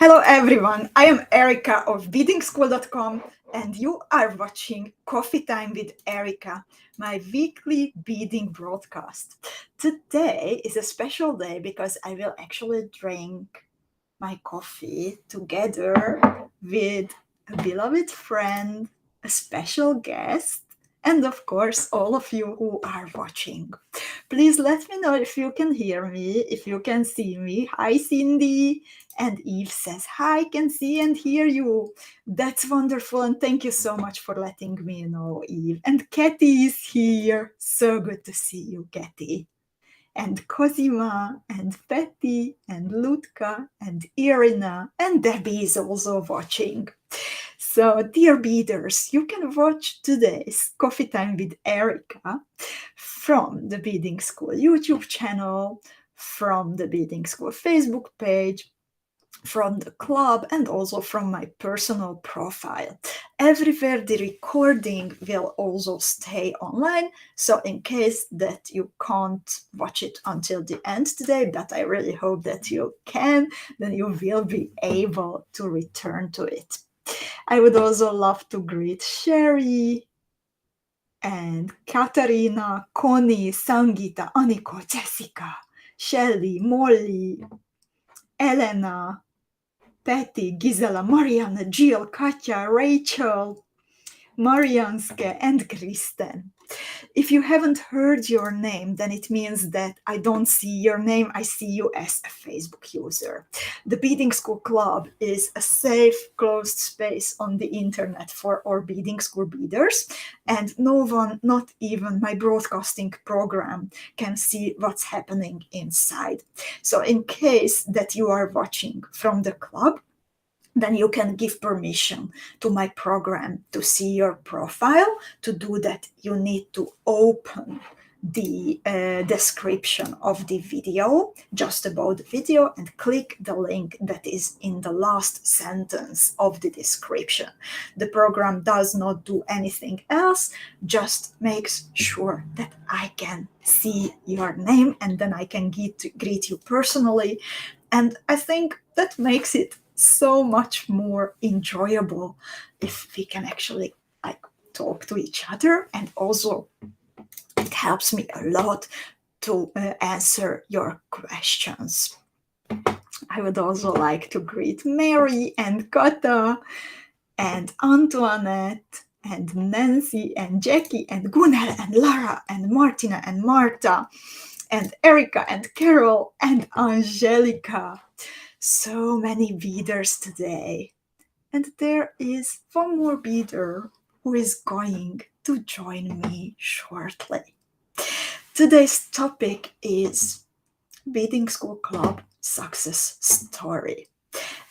Hello everyone, I am Erika of beadingschool.com and you are watching Coffee Time with Erika, my weekly beading broadcast. Today is a special day because I will actually drink my coffee together with a beloved friend, a special guest, and of course all of you who are watching. Please let me know if you can hear me, if you can see me. Hi, Cindy. And Eve says, hi, can see and hear you. That's wonderful. And thank you so much for letting me know, Eve. And Katie is here. So good to see you, Katie. And Cosima, and Betty, and Lutka, and Irina, and Debbie is also watching. So, dear beaders, you can watch today's Coffee Time with Erika from the Beading School YouTube channel, from the Beading School Facebook page, from the club, and also from my personal profile. Everywhere the recording will also stay online, so in case that you can't watch it until the end today, but I really hope that you can, then you will be able to return to it. I would also love to greet Sherry and Katarina, Connie, Sangita, Aniko, Jessica, Shelly, Molly, Elena, Patty, Gisela, Marianne, Jill, Katja, Rachel, Marianske, and Kristen. If you haven't heard your name, then it means that I don't see your name, I see you as a Facebook user. The Beadingschool Club is a safe, closed space on the internet for our Beading School beaders, and no one, not even my broadcasting program, can see what's happening inside. So in case that you are watching from the club, then you can give permission to my program to see your profile. To do that, you need to open the description of the video, just about the video, and click the link that is in the last sentence of the description. The program does not do anything else, just makes sure that I can see your name and then I can greet you personally. And I think that makes it so much more enjoyable if we can actually talk to each other, and also it helps me a lot to answer your questions. I would also like to greet Mary and Kata and Antoinette and Nancy and Jackie and Gunnar and Lara and Martina and Marta and Erika and Carol and Angelica. So many beaders today. And there is one more beader who is going to join me shortly. Today's topic is Beading School Club success story.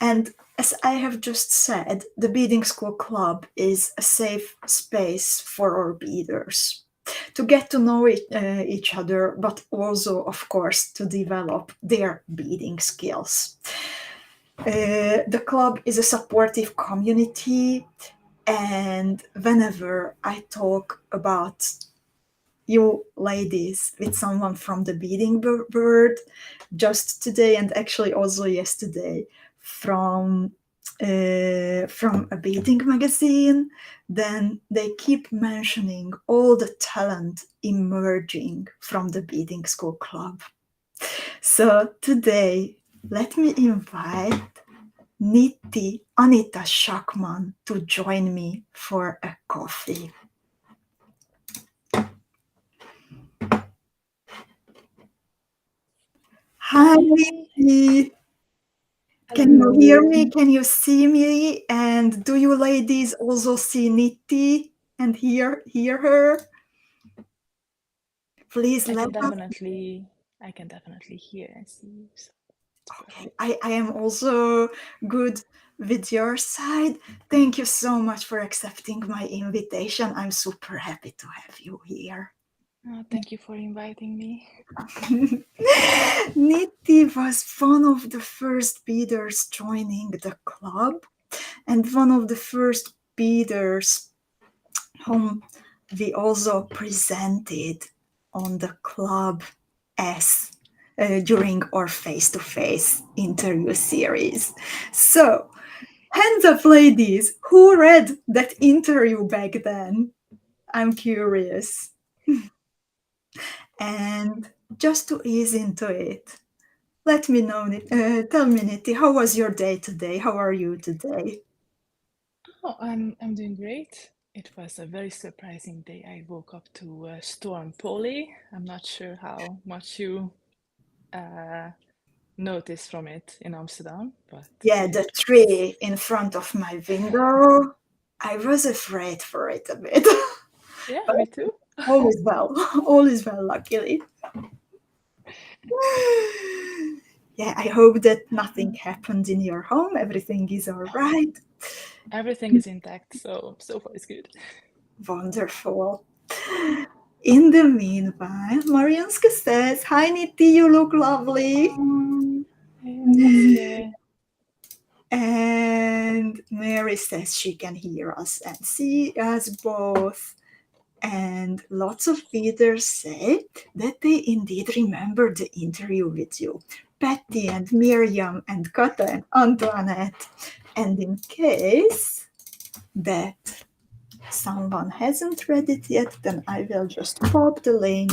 And as I have just said, the Beading School Club is a safe space for our beaders to get to know each other, but also, of course, to develop their beading skills. The club is a supportive community, and whenever I talk about you ladies with someone from the beading world, just today and actually also yesterday from a beading magazine, then they keep mentioning all the talent emerging from the Beading School Club. So today, let me invite Nitti, Anita Schackmann, to join me for a coffee. Hi, Nitti. Can you hear me? Can you see me? And do you ladies also see Nitti and hear her? Please I let can us. definitely hear and see you. So it's Okay, perfect. I am also good with your side. Thank you so much for accepting my invitation. I'm super happy to have you here. Thank you for inviting me. Nitti was one of the first beaders joining the club, and one of the first beaders whom we also presented on the club as during our face-to-face interview series. So, hands up, ladies, who read that interview back then? I'm curious. And just to ease into it, let me know, tell me, Nitti, how was your day today? How are you today? Oh, I'm doing great. It was a very surprising day. I woke up to Storm Polly. I'm not sure how much you noticed from it in Amsterdam, but Yeah, yeah, the it was. tree in front of my window. I was afraid for it a bit, Yeah, but me too. all is well. All is well, luckily. Yeah, I hope that nothing happened in your home. Everything is all No, right. everything is intact, so far it's good. Wonderful. In the meanwhile, Marianska says, "Hi, Nitti, you look lovely." Hey, Marianske. And Mary says she can hear us and see us both. And lots of readers say that they indeed remember the interview with you. Patty and Miriam and Kata and Antoinette. And in case that someone hasn't read it yet, then I will just pop the link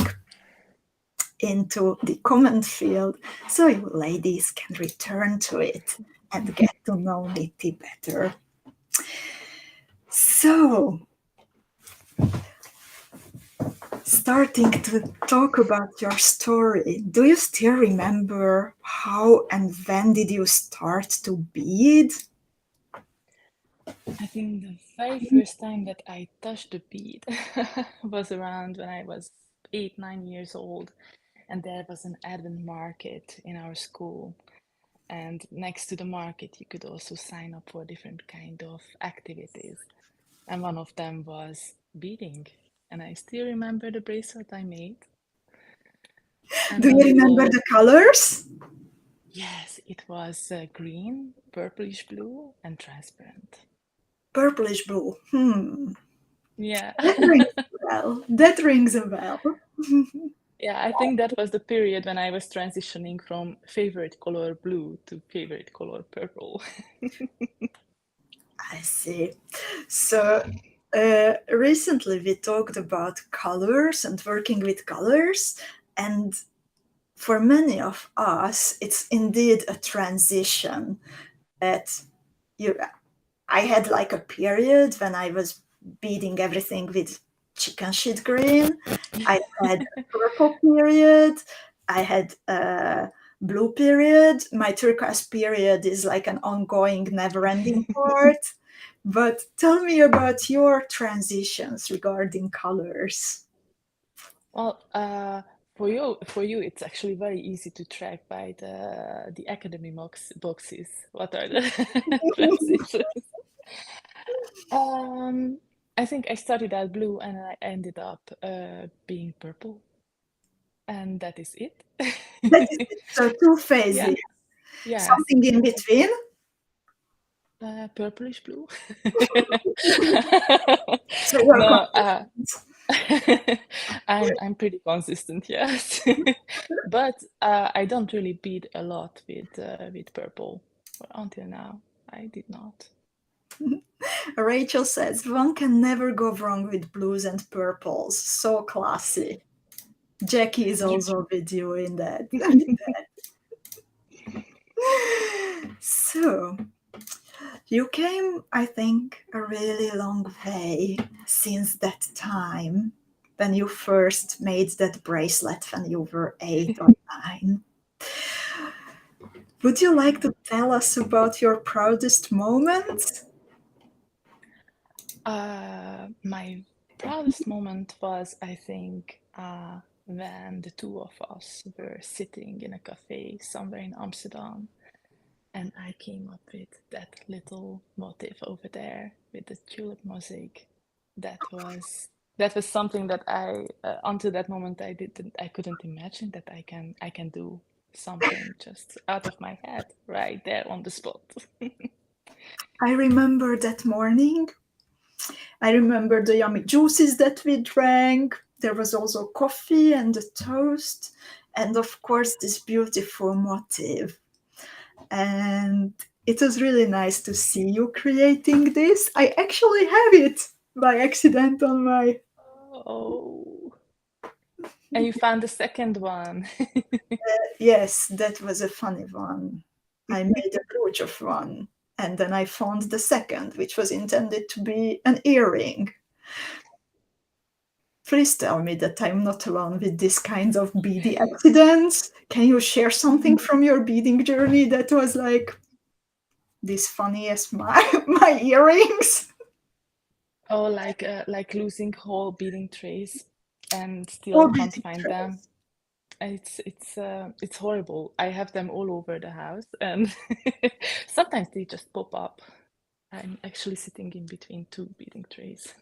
into the comment field so you ladies can return to it and get to know Nitti better. So, starting to talk about your story, do you still remember how and when did you start to bead? I think the very first time that I touched the bead was around when I was 8, 9 years old, and there was an advent market in our school. And next to the market, you could also sign up for different kind of activities. And one of them was beading. And I still remember the bracelet I made. And Do you one remember little, the colors? yes, it was green, purplish blue, and transparent. Purplish blue. Hmm. Yeah. That rings a bell. That rings a bell. Yeah, I think that was the period when I was transitioning from favorite color blue to favorite color purple. I see. So, recently we talked about colors and working with colors, and for many of us, it's indeed a transition that you. I had like a period when I was beading everything with chicken shit green. I had a purple period. I had a blue period. My turquoise period is like an ongoing, never-ending part. But tell me about your transitions regarding colors. Well, for you, it's actually very easy to track by the academy boxes. What are the transitions? Um, I think I started out blue and I ended up being purple, and that is it. That is it. So two Yeah, phases. yes, Something in between. purplish blue. So you're No, consistent. I'm pretty consistent, yes. But I don't really bead a lot with purple. Well, until now, I did not. Rachel says one can never go wrong with blues and purples. So classy. Jackie is also with you in that. So you came, I think, a really long way since that time when you first made that bracelet when you were 8 or 9. Would you like to tell us about your proudest moments? My proudest moment was, I think, when the two of us were sitting in a cafe somewhere in Amsterdam, and I came up with that little motif over there with the tulip mosaic. That was that was something that I until that moment I couldn't imagine that I can do something just out of my head right there on the spot. I remember that morning. I remember the yummy juices that we drank. there was also coffee and a toast, and of course this beautiful motif. And it was really nice to see you creating this. I actually have it by accident on my... Oh, and you found the second one. Yes, that was a funny one. I made a brooch of one, and then I found the second, which was intended to be an earring. Please tell me that I'm not alone with this kind of beady accidents. Can you share something from your beading journey that was like this funny as my earrings? Oh, like losing whole beading trays and still Or can't beading find trays? them. It's horrible. I have them all over the house, and sometimes they just pop up. I'm actually sitting in between two beading trays.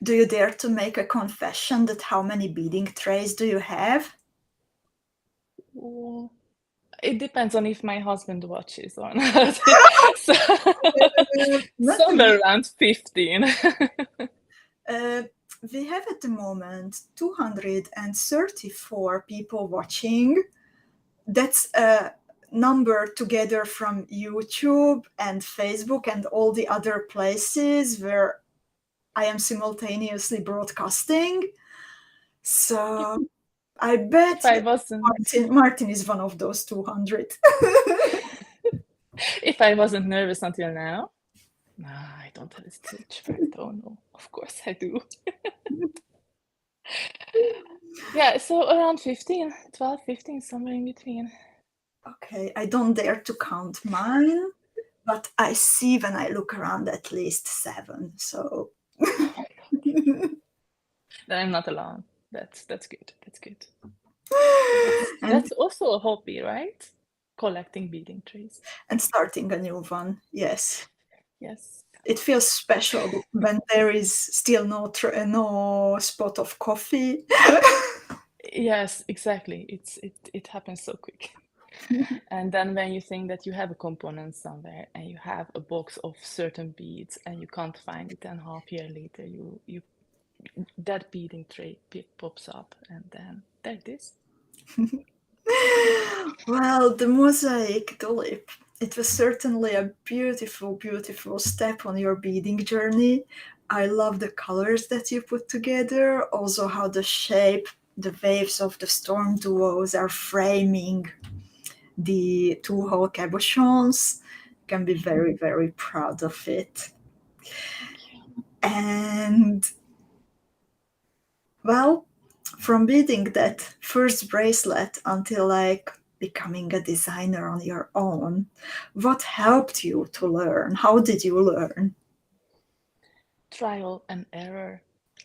Do you dare to make a confession that how many beading trays do you have? Oh, it depends on if my husband watches or not. So Not a somewhere around 15. We have at the moment 234 people watching. That's a number together from YouTube and Facebook and all the other places where I am simultaneously broadcasting. So I bet If I that wasn't Martin is one of those 200. if I wasn't nervous until now, nah, I don't have a stage fright. Oh no, of course I do. Yeah, so around 15, 12, 15, somewhere in between. Okay, I don't dare to count mine, but I see when I look around at least 7. So Oh my God. Then I'm not alone. That's good. That's good. and That's also a hobby, right? Collecting beading trees. starting a new one. Yes, Yes. it feels special when there is still no spot of coffee. Yes, exactly. It happens so quick. And then when you think that you have a component somewhere and you have a box of certain beads and you can't find it, and half year later you that beading tray pops up, and then there it is. Well, the mosaic tulip, it was certainly a beautiful, beautiful step on your beading journey. I love the colors that you put together, also how the shape, the waves of the storm duos are framing the two-hole cabochons. Can be very, very proud of it. Thank you. And well, from beading that first bracelet until like becoming a designer on your own, what helped you to learn? How did you learn? Trial and error,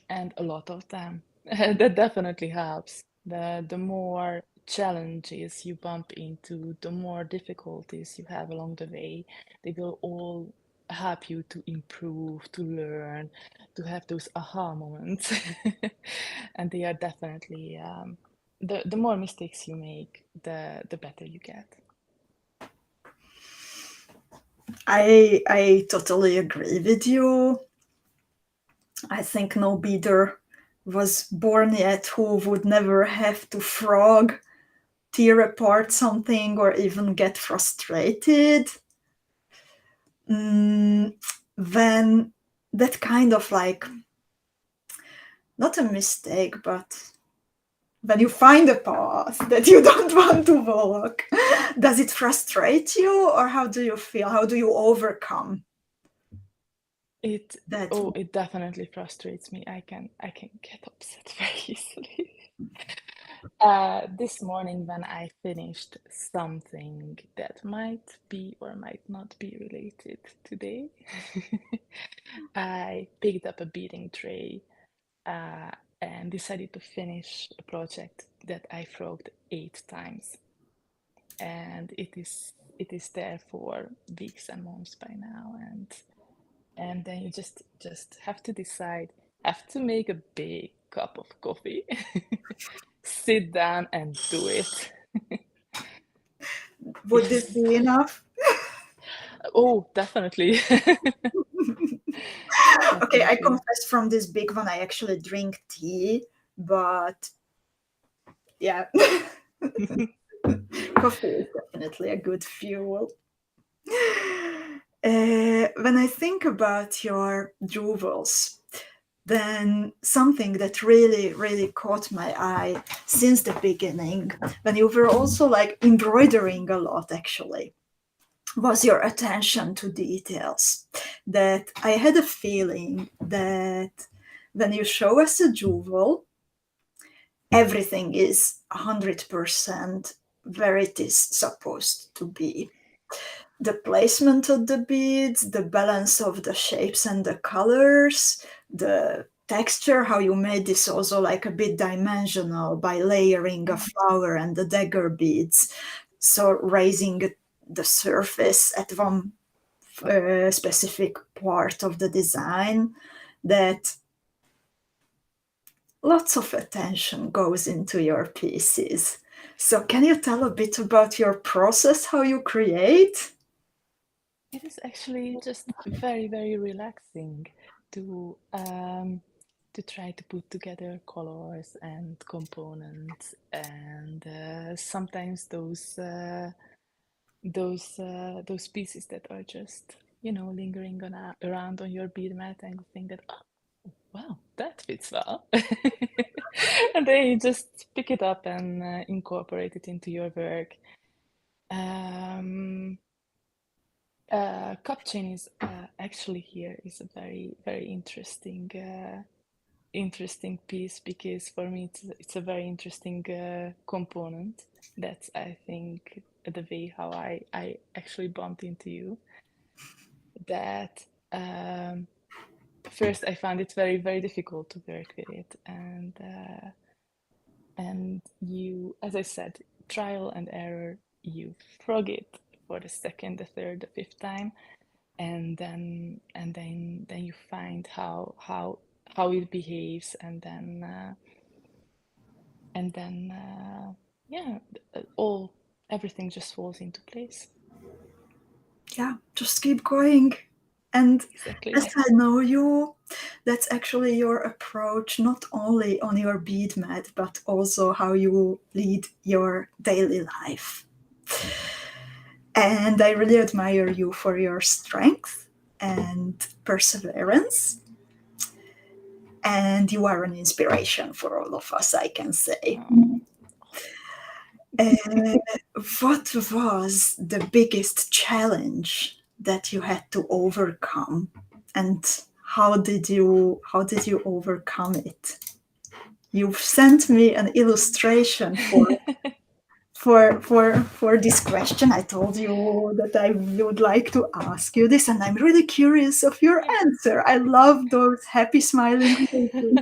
and a lot of them. That definitely helps. The more challenges you bump into, the more difficulties you have along the way, they will all help you to improve, to learn, to have those aha moments. And they are definitely the more mistakes you make, the better you get. I totally agree with you. I think no beader was born yet who would never have to frog, tear apart something, or even get frustrated. When that kind of like, not a mistake, but when you find a path that you don't want to walk, does it frustrate you, or how do you feel? How do you overcome It that? oh, it definitely frustrates me. I can get upset very easily. This morning when I finished something that might be or might not be related today, I picked up a beading tray and decided to finish a project that I froged 8 times, and it is there for weeks and months by now, and then you just have to decide, have to make a big cup of coffee, sit down and do it. Would this Yes. be enough? Oh, definitely. Okay, I Definitely. confess from this big one, I actually drink tea, but yeah, coffee is definitely a good fuel. When I think about your jewels, then something that really, really caught my eye since the beginning, when you were also like embroidering a lot, actually, was your attention to details. That I had a feeling that when you show us a jewel, everything is 100% where it is supposed to be. The placement of the beads, the balance of the shapes and the colors, the texture, how you made this also like a bit dimensional by layering a flower and the dagger beads. So raising the surface at one specific part of the design, that lots of attention goes into your pieces. So can you tell a bit about your process, how you create? It is actually just very, very relaxing to try to put together colors and components, and sometimes those pieces that are just lingering around on your bead mat, and you think that, oh, wow, that fits well, and then you just pick it up and incorporate it into your work. Um, Cup chain is actually here is a very, very interesting piece, because for me it's a very interesting component. That's, I think, the way how I actually bumped into you. That first I found it very, very difficult to work with it, and you, as I said, trial and error. You frog it for the second, the third, the fifth time, and then you find how it behaves, and then yeah, all everything just falls into place. Yeah, just keep going. And Exactly. as I know you, that's actually your approach, not only on your bead mat, but also how you lead your daily life. And I really admire you for your strength and perseverance. And you are an inspiration for all of us, I can say. Um, Uh, what was the biggest challenge that you had to overcome, and how did you overcome it? You've sent me an illustration for this question. I told you that I would like to ask you this, and I'm really curious of your yeah. answer. I love those happy smiling faces.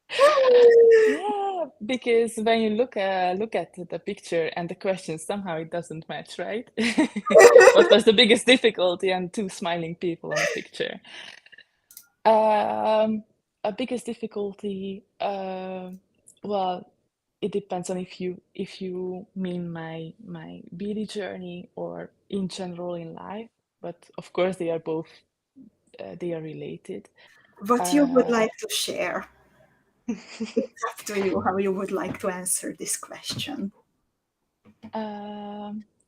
Yeah, because when you look at the picture and the question, somehow it doesn't match, right? What was the biggest difficulty? And two smiling people on a picture. Um, a biggest difficulty, well, it depends on if you mean my beauty journey or in general in life, but of course they are both they are related. What you would Uh, like to share? It's up to you how you would like to answer this question.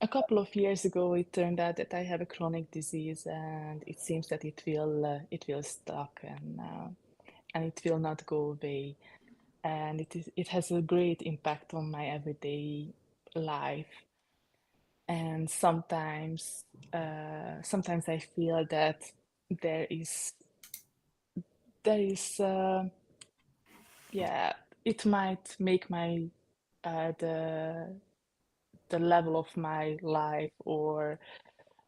a couple of years ago, it turned out that I have a chronic disease, and it seems that it will stuck, and it will not go away. And it has a great impact on my everyday life. And sometimes I feel that there is there is yeah, it might make my the level of my life, or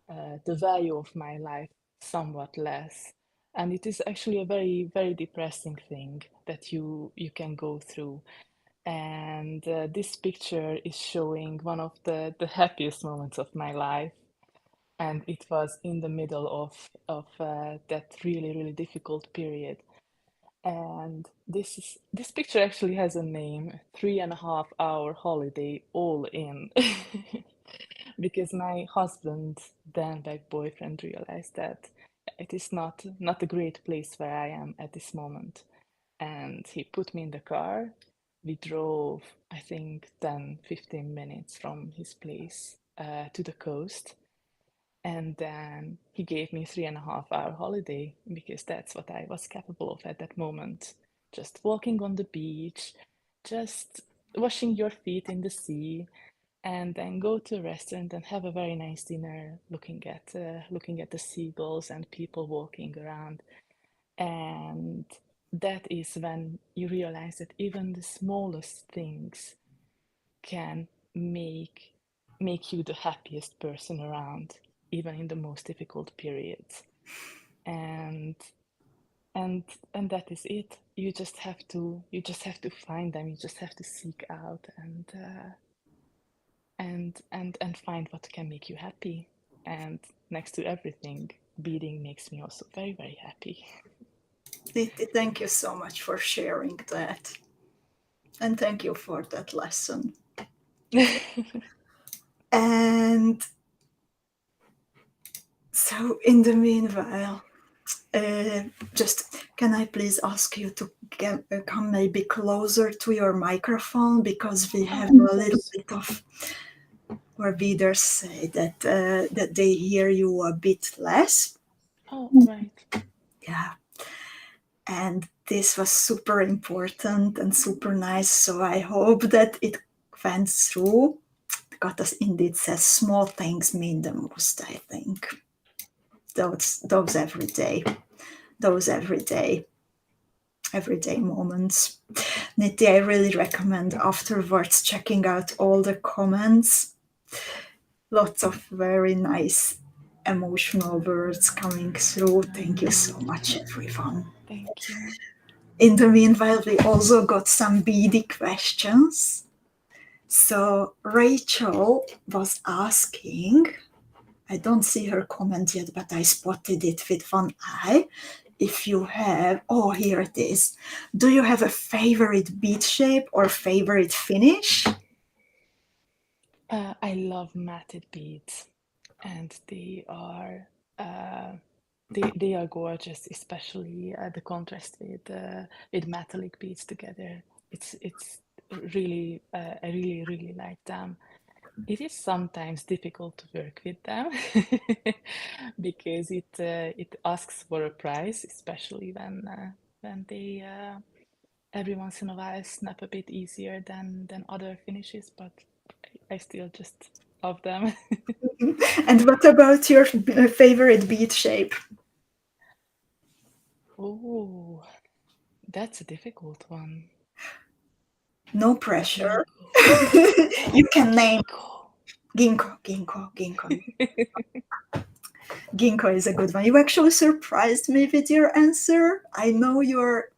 the value of my life, somewhat less. And it is actually a very, very depressing thing that you can go through. And this picture is showing one of the happiest moments of my life. And it was in the middle of that really, really difficult period. And this picture actually has a name, 3.5 hour holiday all in. Because my husband, then my boyfriend, realized that it is not a great place where I am at this moment. And he put me in the car. We drove, I think, 10-15 minutes from his place to the coast. And then he gave me 3.5 hour holiday because that's what I was capable of at that moment. Just walking on the beach, just washing your feet in the sea, and then go to a restaurant and have a very nice dinner, looking at the seagulls and people walking around. And that is when you realize that even the smallest things can make you the happiest person around, even in the most difficult periods. And and that is it. You just have to find them. You just have to seek out and find what can make you happy. And next to everything, beading makes me also very, very happy. Nitti, thank you so much for sharing that. And thank you for that lesson. And so, in the meanwhile, just can I please ask you to come maybe closer to your microphone, because we have a little bit of, where readers say that that they hear you a bit less. Oh, right. Yeah. And this was super important and super nice. So I hope that it went through, because indeed says small things mean the most, I think. Those everyday moments. Nitti, I really recommend afterwards checking out all the comments. Lots of very nice emotional words coming through. Thank you so much, everyone. Thank you. In the meanwhile, we also got some beady questions. So Rachel was asking, I don't see her comment yet, but I spotted it with one eye. If you have, oh, here it is. Do you have a favorite bead shape or favorite finish? I love matted beads, and they are gorgeous, especially the contrast with metallic beads together. It's really I really like them. It is sometimes difficult to work with them because it asks for a price, especially when they every once in a while snap a bit easier than other finishes, but I still just love them. And what about your favorite bead shape? Oh, that's a difficult one. No pressure. Ginkgo. You can name Ginkgo. Ginkgo. Ginkgo is a good one. You actually surprised me with your answer. I know your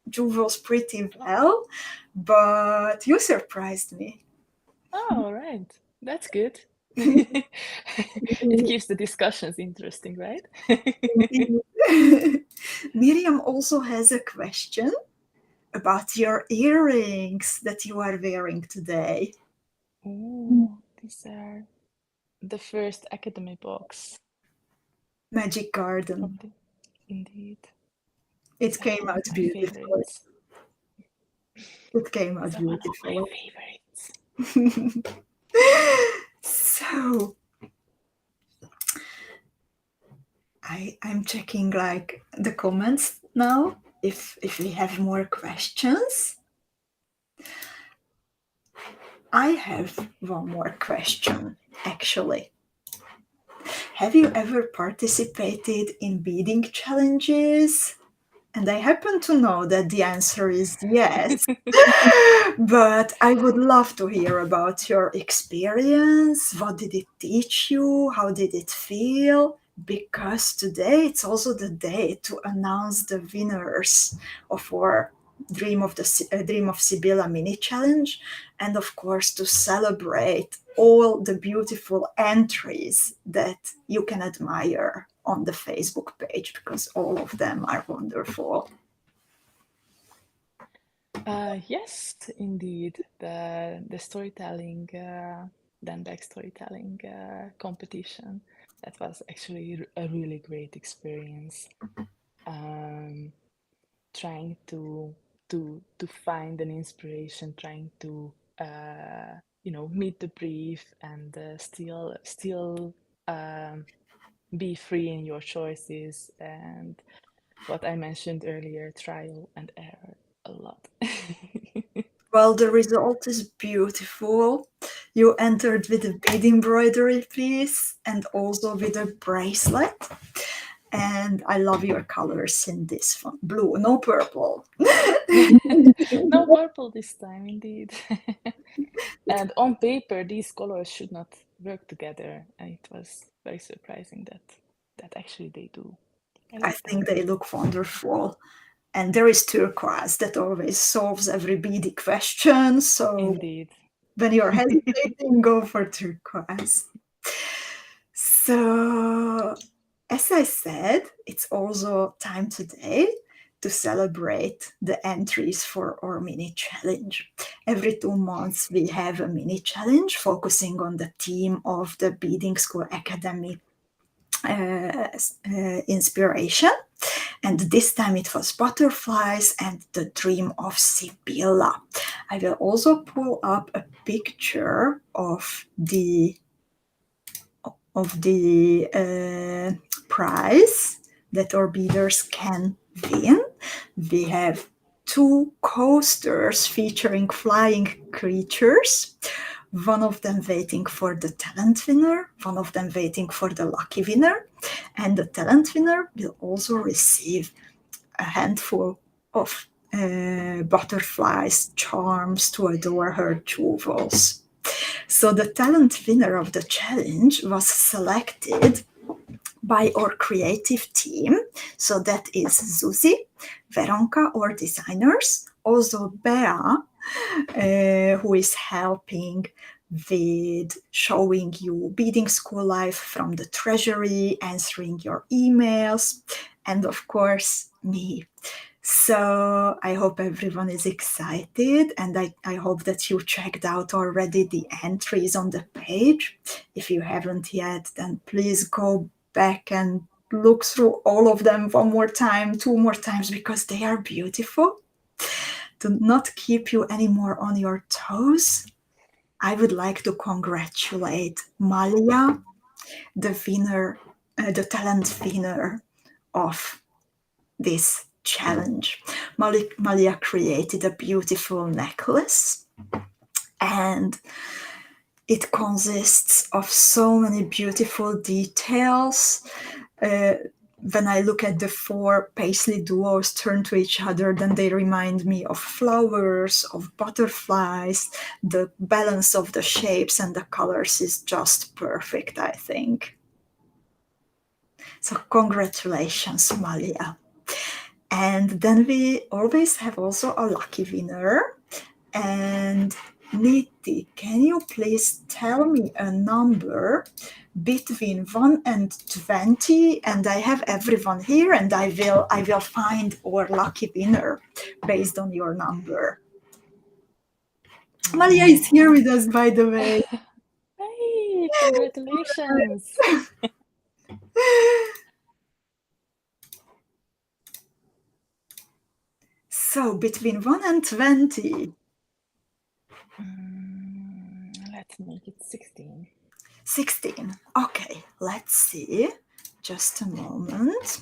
jewels pretty well, but you surprised me. Oh, right. That's good. It keeps the discussions interesting, right? Miriam also has a question about your earrings that you are wearing today. Oh, these are the first Academy box Magic Garden. from the Indeed. It These are came one of out my beautifully. favorites. It came out These are one of my beautifully. favorites. So I'm checking like the comments now if we have more questions. I have one more question, actually. Have you ever participated in beading challenges? And I happen to know that the answer is yes. But I would love to hear about your experience. What did it teach you? How did it feel? Because today it's also the day to announce the winners of our Dream of Sibylla mini challenge, and of course to celebrate all the beautiful entries that you can admire on the Facebook page, because all of them are wonderful. Yes, indeed. The storytelling, then back storytelling competition that was actually a really great experience. Trying to find an inspiration, trying to meet the brief and still be free in your choices, and what I mentioned earlier, trial and error a lot. Well, the result is beautiful. You entered with a bead embroidery piece and also with a bracelet. And I love your colors in this one. Blue, no purple. No purple this time, indeed. And on paper, these colors should not work together, and it was very surprising that actually they do. I I like them. think they look wonderful. And there is turquoise that always solves every beady question. So Indeed. when you're hesitating, go for turquoise. So, as I said, it's also time today to celebrate the entries for our mini challenge. Every 2 months, we have a mini challenge focusing on the theme of the Beading School Academy inspiration. And this time it was butterflies and the dream of Sibylla. I will also pull up a picture of the prize that our beaders can win. We have 2 coasters featuring flying creatures, one of them waiting for the talent winner, one of them waiting for the lucky winner, and the talent winner will also receive a handful of butterflies, charms to adore her jewels. So the talent winner of the challenge was selected by our creative team. So that is Zuzi, Veronka, our designers, also Bea, who is helping with showing you beading school life from the treasury, answering your emails, and of course, me. So I hope everyone is excited, and I hope that you checked out already the entries on the page. If you haven't yet, then please go back and look through all of them one more time, 2 more times, because they are beautiful. To not keep you anymore on your toes, I would like to congratulate Malia, the winner, the talent winner of this challenge. Malia created a beautiful necklace, and it consists of so many beautiful details. When I look at the 4 paisley duos turned to each other, then they remind me of flowers, of butterflies. The balance of the shapes and the colors is just perfect, I think. So congratulations, Malia. And then we always have also a lucky winner. And Nitti, can you please tell me a number between 1 and 20? And I have everyone here, and I will find our lucky winner based on your number. Malia is here with us, by the way. Hey, congratulations. So between 1 and 20. Let's make it 16. 16. Okay, let's see. Just a moment.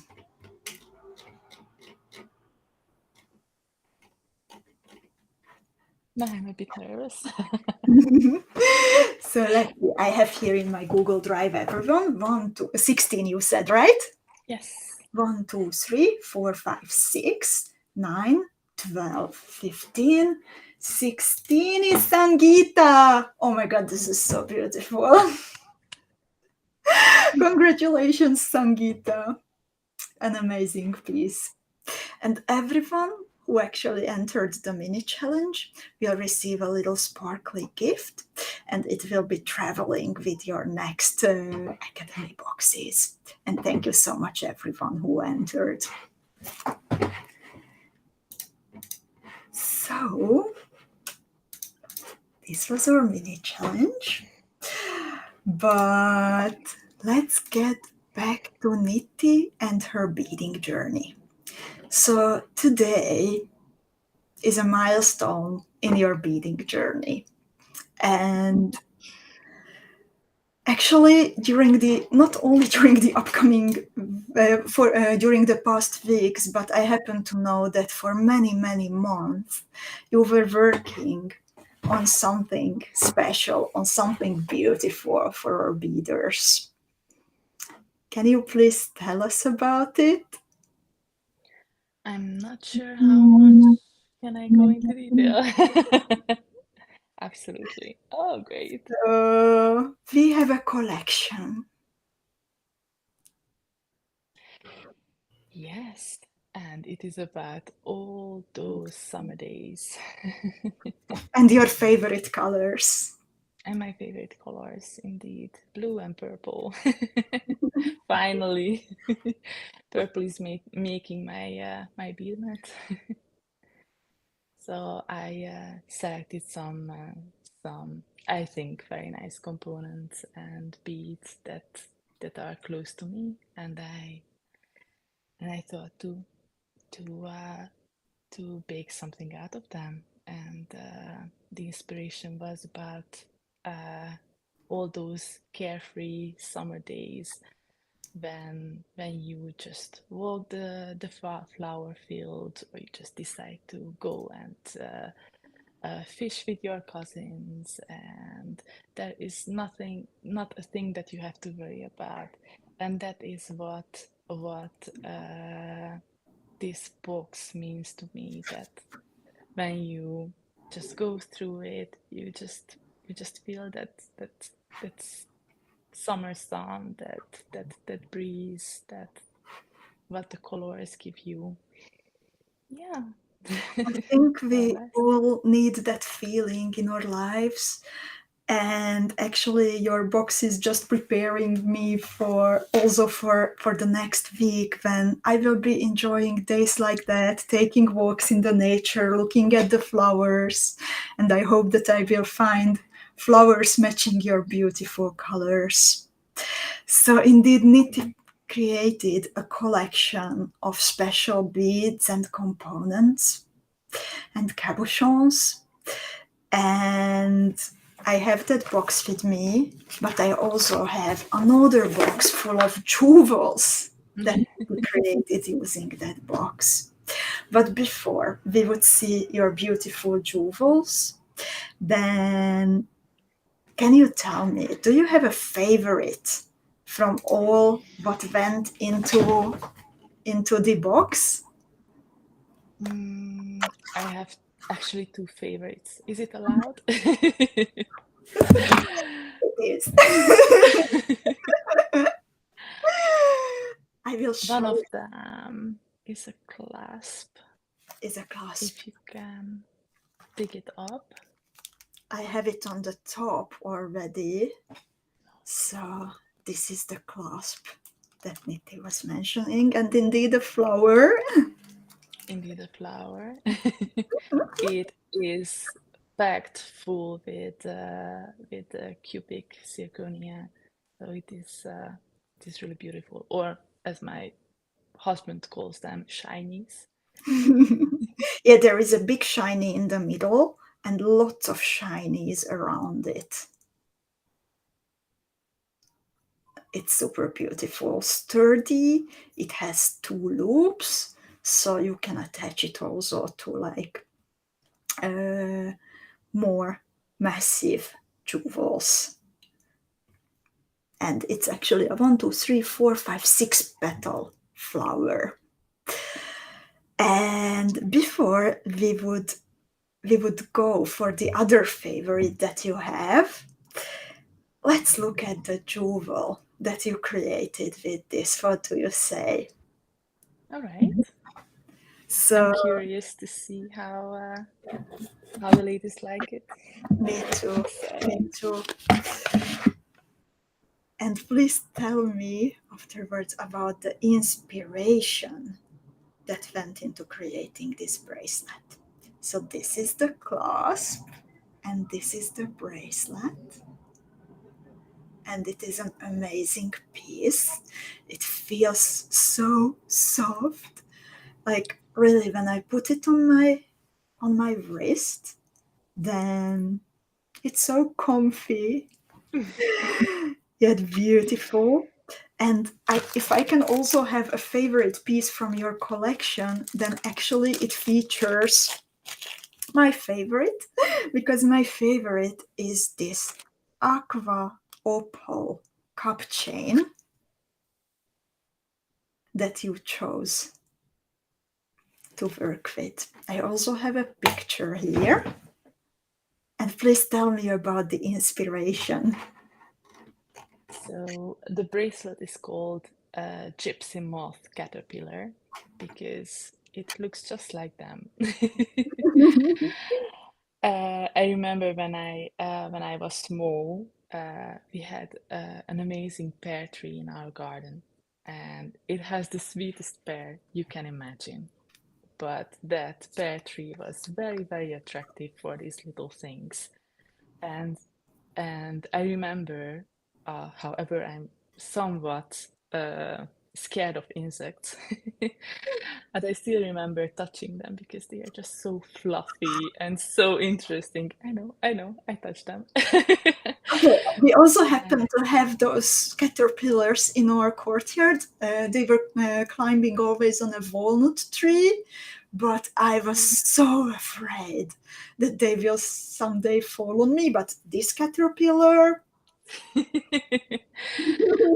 Now I'm a bit nervous. So let's see. I have here in my Google Drive everyone. 1, 2, 16, you said, right? Yes. 1, 2, 3, 4, 5, 6, 9, 12, 15, 16 is Sangeeta. Oh my god, this is so beautiful. Congratulations, Sangeeta. An amazing piece. And everyone who actually entered the mini challenge will receive a little sparkly gift, and it will be traveling with your next academy boxes. And thank you so much, everyone who entered. So, this was our mini challenge. But let's get back to Nitti and her beading journey. So today is a milestone in your beading journey. And actually, during the not only during the upcoming during the past weeks, but I happen to know that for many months you were working on something special, on something beautiful for our beaders. Can you please tell us about it? I'm not sure how much can I go into detail. Absolutely. Oh, great. We have a collection. Yes, and it is about all those summer days. And your favorite colors. And my favorite colors, indeed, blue and purple. Finally, purple is making my bead mat. So I selected some I think very nice components and beads that are close to me, and I thought to uh, to bake something out of them. And the inspiration was about all those carefree summer days when you would just walk the flower field, or you just decide to go and fish with your cousins, and there is not a thing that you have to worry about. And that is what this box means to me, that when you just go through it, you just feel that summer sun, that breeze, that what the colors give you. Yeah. I think More or we less. all need that feeling in our lives. And actually, your box is just preparing me for also for the next week, when I will be enjoying days like that, taking walks in the nature, looking at the flowers. And I hope that I will find flowers matching your beautiful colors. So indeed, Nitti created a collection of special beads and components and cabochons. And I have that box with me, but I also have another box full of jewels that we created using that box. But before we would see your beautiful jewels, then can you tell me, do you have a favorite from all what went into the box? I have actually two favorites. Is it allowed? It is. I will One show of it. them is a clasp, Is a clasp. if you can pick it up. I have it on the top already. So this is the clasp that Nitti was mentioning, and indeed a flower. Indeed, a flower. It is packed full with cubic zirconia, so it is really beautiful. Or as my husband calls them, shinies. Yeah, there is a big shiny in the middle and lots of shinies around it. It's super beautiful, sturdy. It has two loops, so you can attach it also to like more massive jewels. And it's actually a 1, 2, 3, 4, 5, 6 petal flower. And before we would go for the other favorite that you have, let's look at the jewel that you created with this. What do you say? All right. I'm So curious to see how the ladies like it. me too, me So, too. And please tell me afterwards about the inspiration that went into creating this bracelet. So this is the clasp and this is the bracelet. and it is an amazing piece. It feels so soft. Like really, when I put it on my wrist, then it's so comfy yet beautiful. And if I can also have a favorite piece from your collection, then actually it features my favorite, because my favorite is this aqua opal cup chain that you chose to work with. I also have a picture here. And please tell me about the inspiration. So the bracelet is called Gypsy Moth Caterpillar because it looks just like them. I remember when I was small, we had an amazing pear tree in our garden, and it has the sweetest pear you can imagine. But that pear tree was very, very attractive for these little things, and I remember, however, I'm somewhat scared of insects, but I still remember touching them because they are just so fluffy and so interesting. I know, I touched them. Okay, we also And happen to have those caterpillars in our courtyard. They were climbing always on a walnut tree, but I was so afraid that they will someday fall on me. But this caterpillar,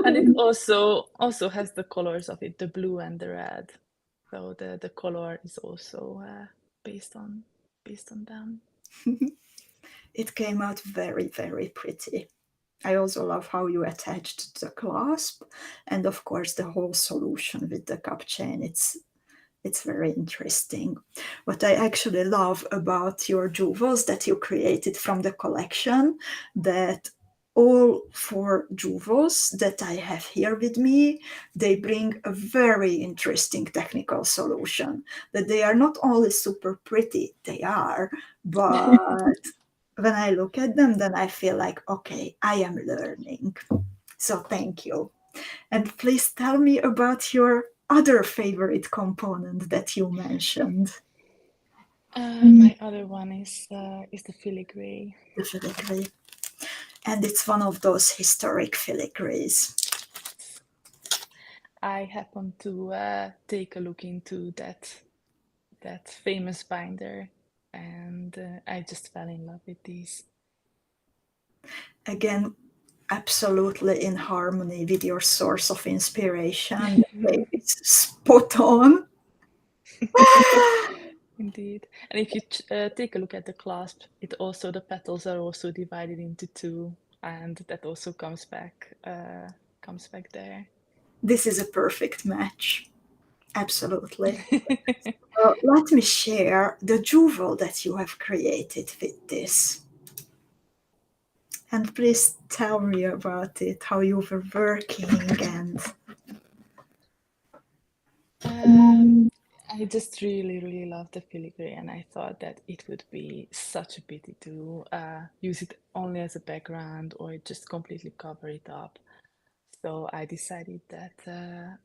and it also has the colors of it, the blue and the red. So the color is also based on them. it came out very, very pretty. I also love how you attached the clasp, and of course the whole solution with the cup chain. It's very interesting. What I actually love about your jewels that you created from the collection, that all four jewels that I have here with me, they bring a very interesting technical solution. That they are not only super pretty, they are, but when I look at them, then I feel like, okay, I am learning. So thank you. And please tell me about your other favorite component that you mentioned, My other one is the filigree. the filigree. And it's one of those historic filigrees. I happened to take a look into that famous binder, and I just fell in love with these. Again, absolutely in harmony with your source of inspiration. It's spot on. Indeed. And if you take a look at the clasp, the petals are also divided into two, and that also comes back there. This is a perfect match. Absolutely. Let me share the jewel that you have created with this. And please tell me about it, how you were working and I just really, really love the filigree, and I thought that it would be such a pity to use it only as a background or just completely cover it up. So I decided that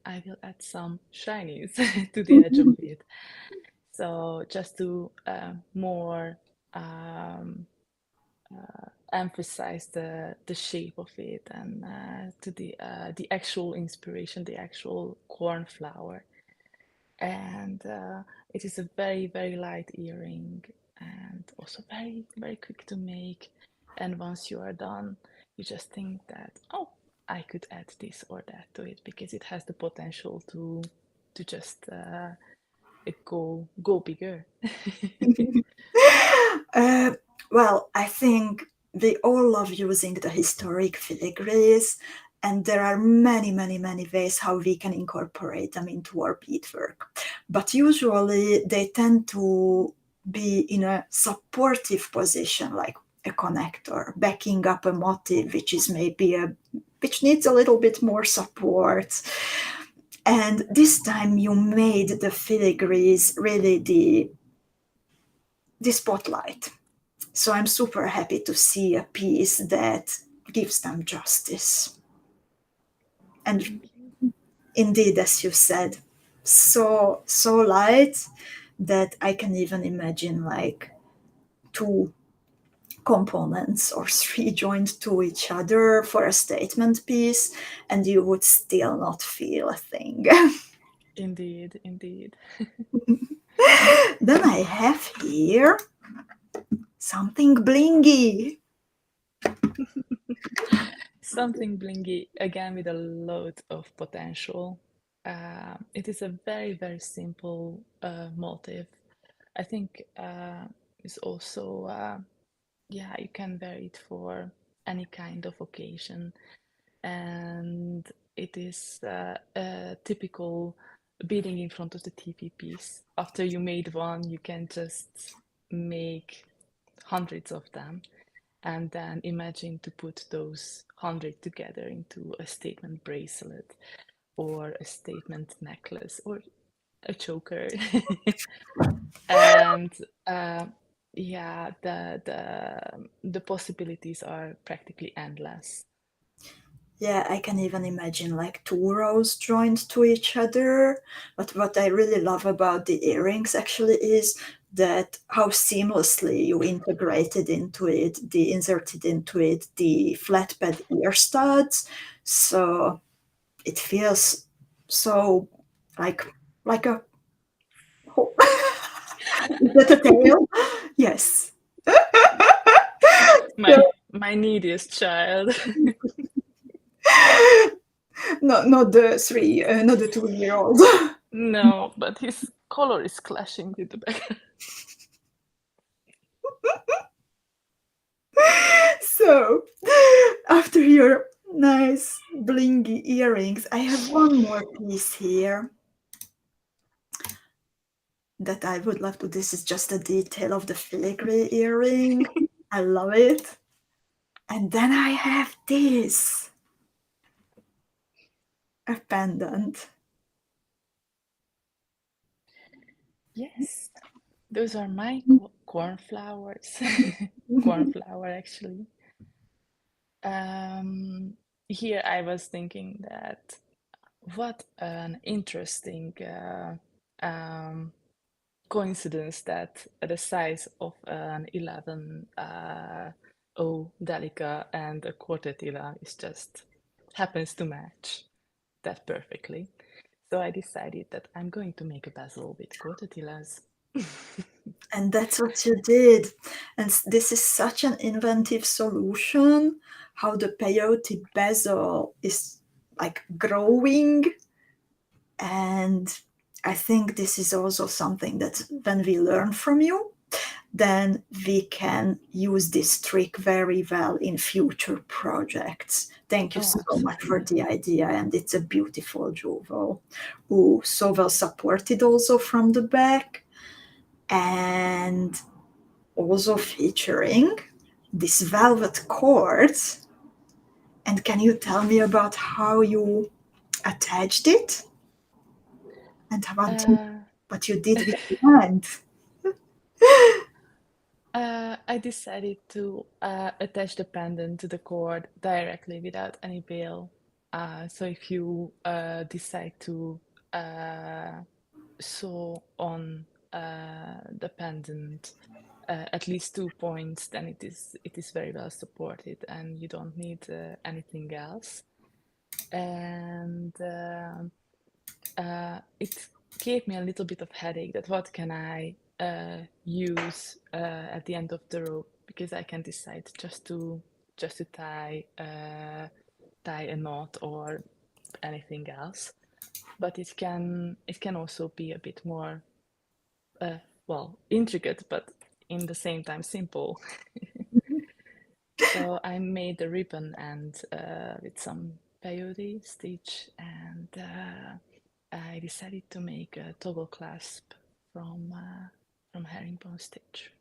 I will add some shinies to the edge of it. So just to more emphasize the shape of it and to the actual inspiration, the actual cornflower. And it is a very, very light earring and also very, very quick to make. And once you are done, you just think that, oh, I could add this or that to it because it has the potential to just it go bigger. uh, well, I think we all love using the historic filigrees, and there are many, many, many ways how we can incorporate them into our beadwork. But usually they tend to be in a supportive position, like a connector, backing up a motif which is maybe which needs a little bit more support. And this time you made the filigrees really the spotlight. So I'm super happy to see a piece that gives them justice. And Thank you. indeed, as you said, so light that I can even imagine like two components or three joined to each other for a statement piece, and you would still not feel a thing. Indeed, indeed. Then I have here something blingy. Something blingy, again with a lot of potential. It is a very, very simple motif. I think it's also, yeah, you can wear it for any kind of occasion. And it is a typical beading in front of the TV piece. After you made one, you can just make hundreds of them and then imagine to put those 100 together into a statement bracelet or a statement necklace or a choker. And yeah, the possibilities are practically endless. Yeah, I can even imagine like two rows joined to each other. But what I really love about the earrings actually is that how seamlessly you integrated into it, inserted into it the flatbed ear studs. So it feels so like like a is that a tail? Yes. My my neediest child. Not the three, not the 2-year-old. No, but his color is clashing with the back. So, after your nice blingy earrings, I have one more piece here that I would love to. This is just a detail of the filigree earring. I love it. And then I have this, a pendant. Yes, those are my cornflowers. Cornflower, actually. Here I was thinking that what an interesting coincidence that the size of an 11 O Delica and a Quartetilla is just happens to match that perfectly. So I decided that I'm going to make a bezel with Quartetillas. And that's what you did. And this is such an inventive solution, how the peyote bezel is like growing. And I think this is also something that when we learn from you, then we can use this trick very well in future projects. Thank you Oh, so much for absolutely. the idea, and it's a beautiful jewel. Ooh, so well supported also from the back, and also featuring this velvet cord. And can you tell me about how you attached it and Uh, what you did with the hand? I decided to attach the pendant to the cord directly without any bail. So if you decide to sew on the pendant at least 2 points, then it is very well supported, and you don't need anything else. And it gave me a little bit of headache that what can I use at the end of the rope, because I can decide just to tie a knot or anything else. But it can also be a bit more well, intricate, but in the same time simple. So I made the ribbon and with some peyote stitch, and I decided to make a toggle clasp from herringbone stitch.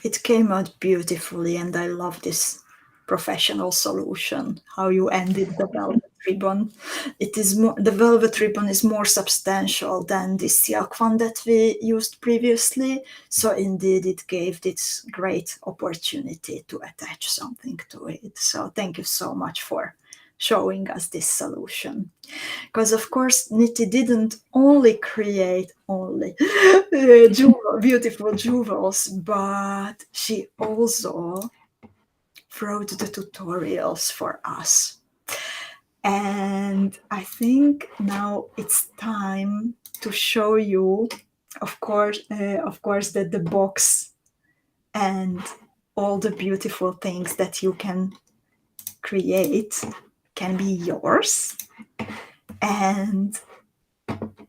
It came out beautifully, and I love this professional solution, how you ended the velvet ribbon. It is more, the velvet ribbon is more substantial than the silk one that we used previously. So indeed, it gave this great opportunity to attach something to it. So thank you so much for showing us this solution. Because of course, Nitti didn't only create beautiful jewels, but she also wrote the tutorials for us. And I think now it's time to show you, of course, that the box and all the beautiful things that you can create can be yours. And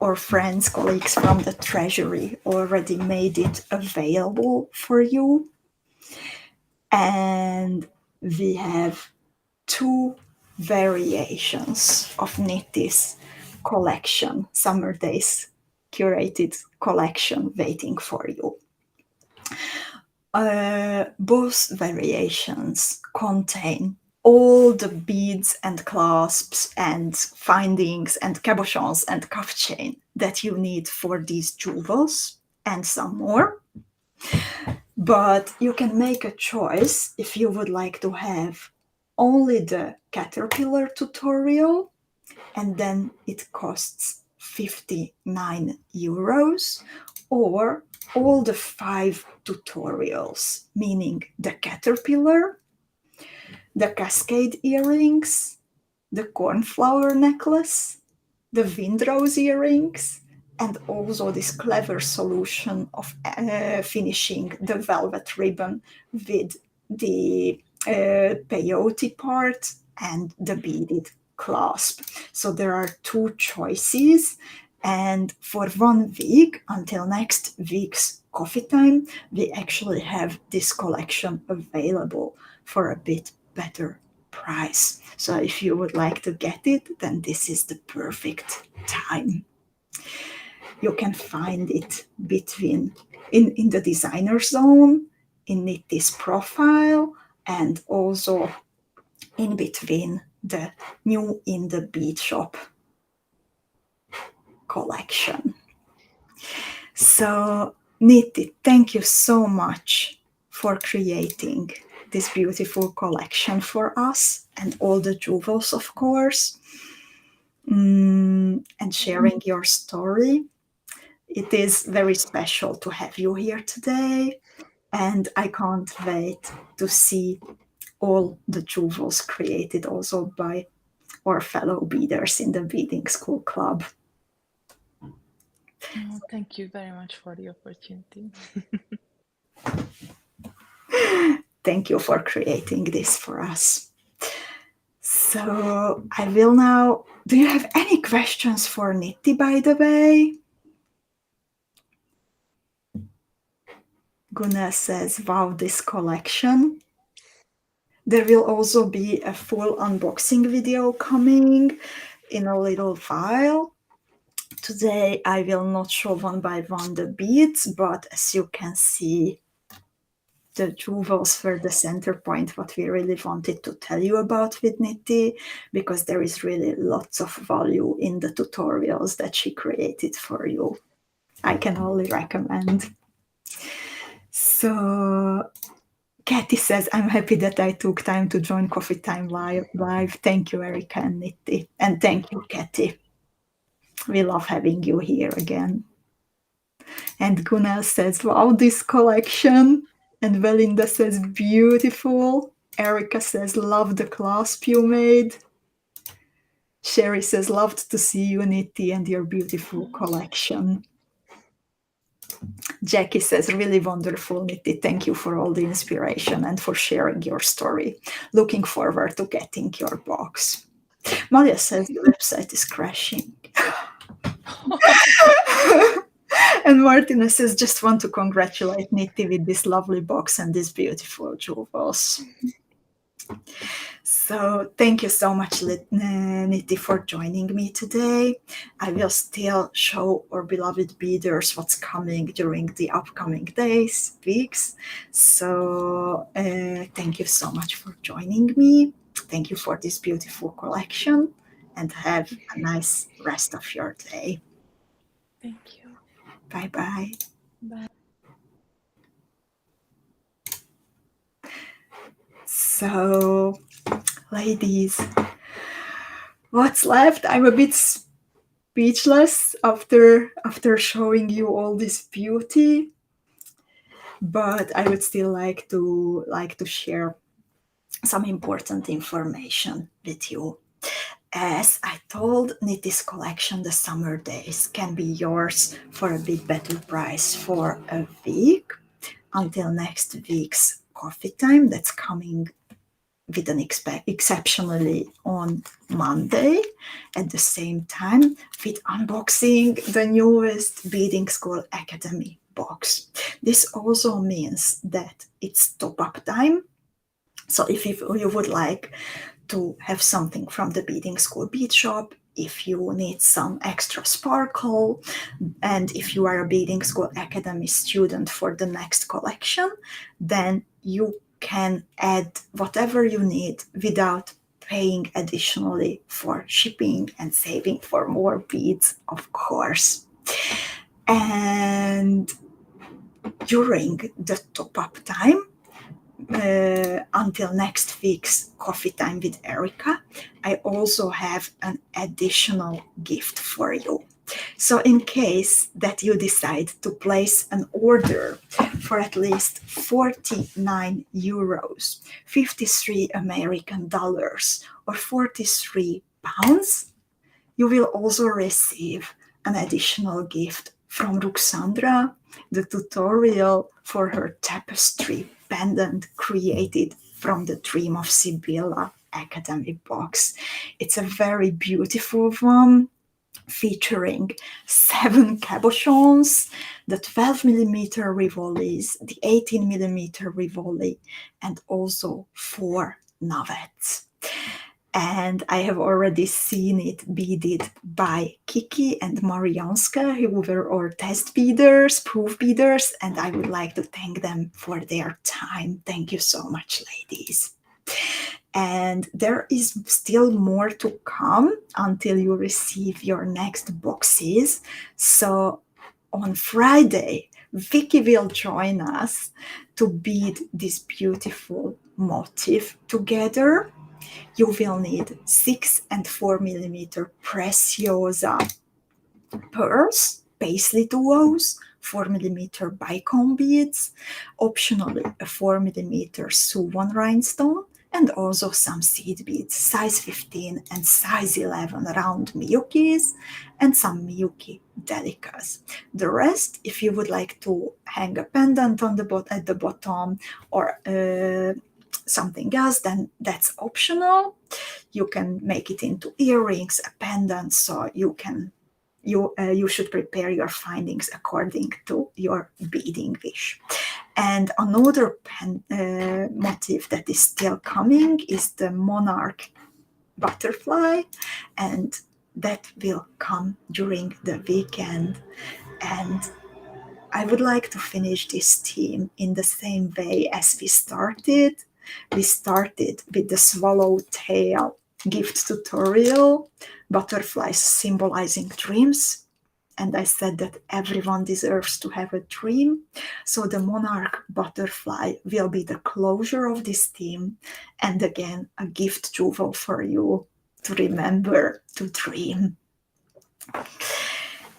our friends, colleagues from the Treasury already made it available for you. And we have 2 variations of Nitti's collection, Summer Days curated collection waiting for you. Both variations contain all the beads and clasps and findings and cabochons and cuff chain that you need for these jewels and some more. But you can make a choice if you would like to have only the caterpillar tutorial, and then it costs 59 euros, or all the 5 tutorials, meaning the caterpillar, the cascade earrings, the cornflower necklace, the windrose earrings, and also this clever solution of finishing the velvet ribbon with the peyote part and the beaded clasp. So there are 2 choices, and for 1 week until next week's coffee time, we actually have this collection available for a bit better price. So if you would like to get it, then this is the perfect time. You can find it between in the designer zone, in Nitti's profile, and also in between the new in the bead shop collection. So Nitti, thank you so much for creating this beautiful collection for us and all the jewels, of course, and sharing your story. It is very special to have you here today, and I can't wait to see all the jewels created also by our fellow beaders in the Beadingschool Club. Oh, thank you very much for the opportunity. Thank you for creating this for us. So I will now. Do you have any questions for Nitti, by the way? Gunnar says, wow, this collection. There will also be a full unboxing video coming in a little while. Today I will not show one by one the beads, but as you can see, the jewels were the center point, what we really wanted to tell you about with Nitti, because there is really lots of value in the tutorials that she created for you. I can only recommend. So Kathy says, I'm happy that I took time to join Coffee Time Live. Thank you, Erika and Nitti. And thank you, Kathy. We love having you here again. And Gunnar says, wow, this collection. And Belinda says, beautiful. Erika says, love the clasp you made. Sherry says, loved to see you, Nitti, and your beautiful collection. Jackie says, really wonderful, Nitti. Thank you for all the inspiration and for sharing your story. Looking forward to getting your box. Malia says, the website is crashing. And Martina says, just want to congratulate Nitti with this lovely box and these beautiful jewels. So thank you so much, Nitti, for joining me today. I will still show our beloved beaders what's coming during the upcoming days, weeks. So thank you so much for joining me. Thank you for this beautiful collection. and have a nice rest of your day. Thank you. Bye-bye. Bye. So, ladies, what's left? I'm a bit speechless after showing you all this beauty, but I would still like to share some important information with you. As I told, Nitti's collection, the summer days, can be yours for a bit better price for a week until next week's coffee time that's coming with an exceptionally on Monday at the same time with unboxing the newest Beadingschool Academy box. This also means that it's top-up time. So if you would like to have something from the Beadingschool bead shop, if you need some extra sparkle, and if you are a Beadingschool Academy student for the next collection, then you can add whatever you need without paying additionally for shipping and saving for more beads, of course. And during the top-up time, until next week's coffee time with Erika, I also have an additional gift for you. So in case that you decide to place an order for at least 49 euros, 53 American dollars, or 43 pounds, you will also receive an additional gift from Ruxandra, the tutorial for her tapestry pendant created from the Dream of Sibylla Academy box. It's a very beautiful one, featuring 7 cabochons, the 12mm Rivoli's, the 18mm Rivoli, and also 4 navets. And I have already seen it beaded by Kiki and Marianska, who were our test beaders, proof beaders, and I would like to thank them for their time. Thank you so much, ladies. And there is still more to come until you receive your next boxes. So on Friday, Vicky will join us to bead this beautiful motif together. You will need 6 and 4mm Preciosa pearls, paisley duos, 4mm bicone beads, optionally a 4mm swan rhinestone, and also some seed beads, size 15 and size 11 round Miyukis, and some Miyuki delicas. The rest, if you would like to hang a pendant on at the bottom, or something else, then that's optional. You can make it into earrings, a pendant, so you should prepare your findings according to your beading wish. And another motif that is still coming is the monarch butterfly, and that will come during the weekend. And I would like to finish this theme in the same way as we started. We started with the swallowtail gift tutorial, butterflies symbolizing dreams. And I said that everyone deserves to have a dream. So the monarch butterfly will be the closure of this theme. And again, a gift jewel for you to remember to dream.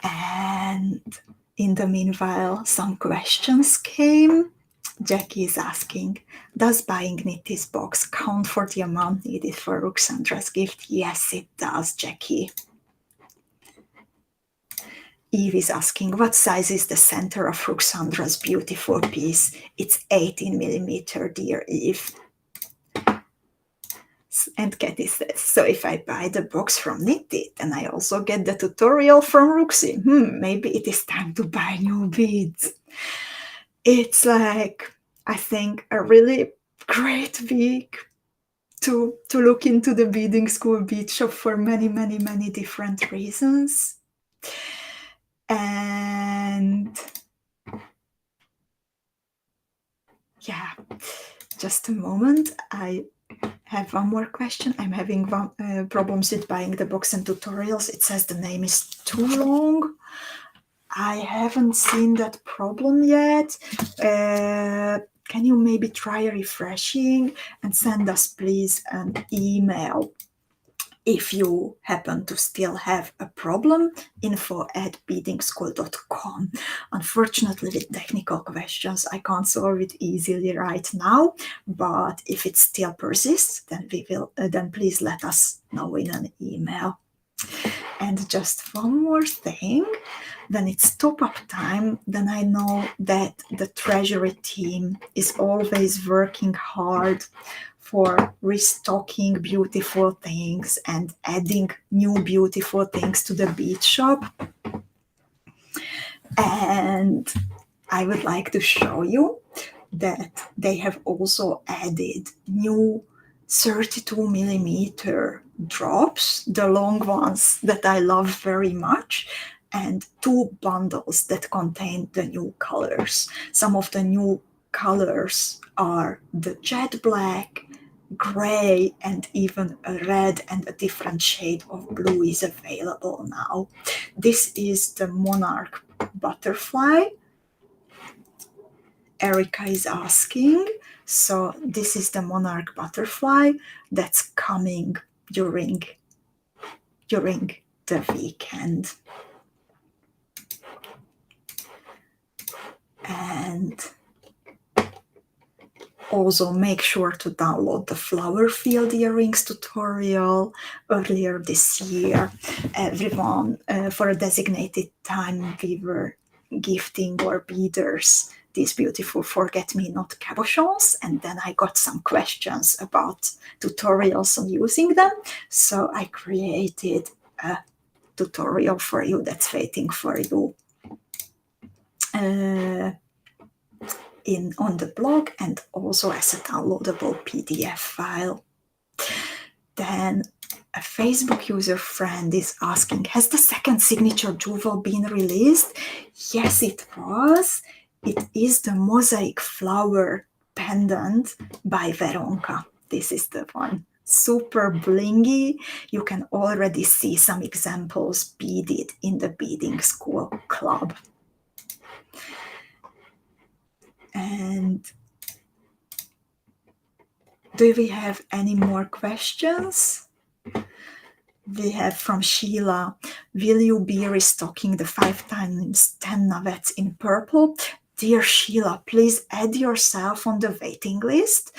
And in the meanwhile, some questions came. Jackie is asking, does buying Nitti's box count for the amount needed for Ruxandra's gift? Yes, it does, Jackie. Eve is asking, what size is the center of Ruxandra's beautiful piece? It's 18mm, dear Eve. And Katie says, so if I buy the box from Nitti, then I also get the tutorial from Ruxi. Maybe it is time to buy new beads. It's like, I think, a really great week to look into the beading school bead shop for many, many, many different reasons. And yeah, just a moment. I have one more question. I'm having problems with buying the box and tutorials. It says the name is too long. I haven't seen that problem yet. Can you maybe try refreshing and send us please an email if you happen to still have a problem? info@beadingschool.com. Unfortunately, with technical questions, I can't solve it easily right now, but if it still persists, then please let us know in an email. And just one more thing, when it's top-up time, then I know that the treasury team is always working hard for restocking beautiful things and adding new beautiful things to the bead shop. And I would like to show you that they have also added new 32 millimeter drops, the long ones that I love very much, and 2 bundles that contain the new colors. Some of the new colors are the jet black, gray, and even a red, and a different shade of blue is available now. This is the Monarch butterfly. Erika is asking. So this is the Monarch butterfly that's coming during the weekend. And also make sure to download the flower field earrings tutorial earlier this year. Everyone, for a designated time, we were gifting our beaders these beautiful forget-me-not cabochons, and then I got some questions about tutorials on using them, so I created a tutorial for you that's waiting for you on the blog, and also as a downloadable PDF file. Then a Facebook user friend is asking, has the second signature jewel been released? Yes, it was. It is the mosaic flower pendant by Veronka. This is the one. Super blingy. You can already see some examples beaded in the Beading School Club. And do we have any more questions? We have from Sheila, will you be restocking the 5x10 navets in purple? Dear Sheila, please add yourself on the waiting list.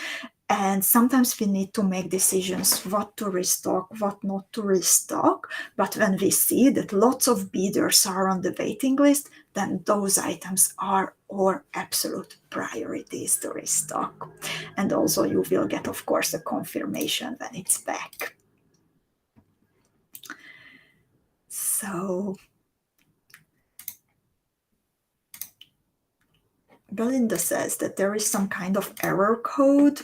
And sometimes we need to make decisions what to restock, what not to restock. But when we see that lots of beaders are on the waiting list, then those items are our absolute priorities to restock. And also you will get, of course, a confirmation when it's back. So Belinda says that there is some kind of error code.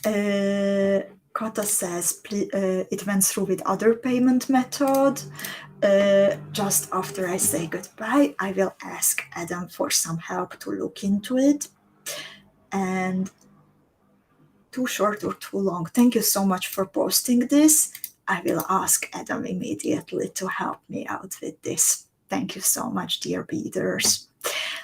Kata says it went through with other payment method. Just after I say goodbye, I will ask Adam for some help to look into it. And too short or too long, thank you so much for posting this. I will ask Adam immediately to help me out with this. Thank you so much, dear beaders.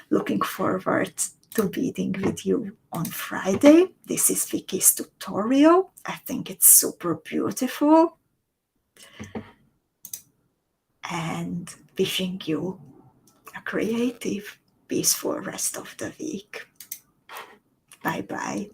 Looking forward to beading with you on Friday. This is Vicky's tutorial. I think it's super beautiful. And wishing you a creative, peaceful rest of the week. Bye-bye.